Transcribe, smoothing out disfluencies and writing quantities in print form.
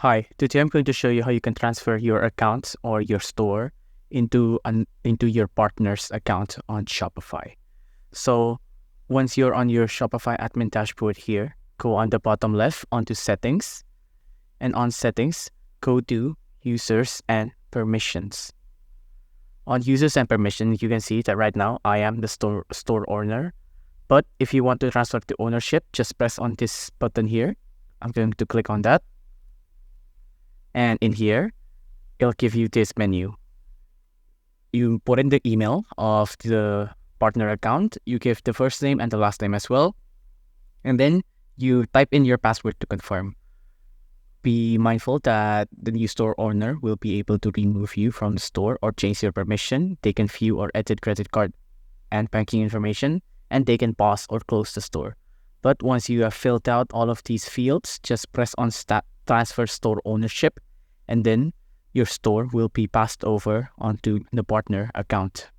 Hi, today I'm going to show you how you can transfer your account or your store into your partner's account on Shopify. So once you're on your Shopify admin dashboard here, go on the bottom left onto settings, and on settings, go to users and permissions. On users and permissions, you can see that right now I am the store owner. But if you want to transfer the ownership, just press on this button here. I'm going to click on that. And in here, it'll give you this menu. You put in the email of the partner account. You give the first name and the last name as well. And then you type in your password to confirm. Be mindful that the new store owner will be able to remove you from the store or change your permission. They can view or edit credit card and banking information, and they can pause or close the store. But once you have filled out all of these fields, just press on transfer store ownership, and then your store will be passed over onto the partner account.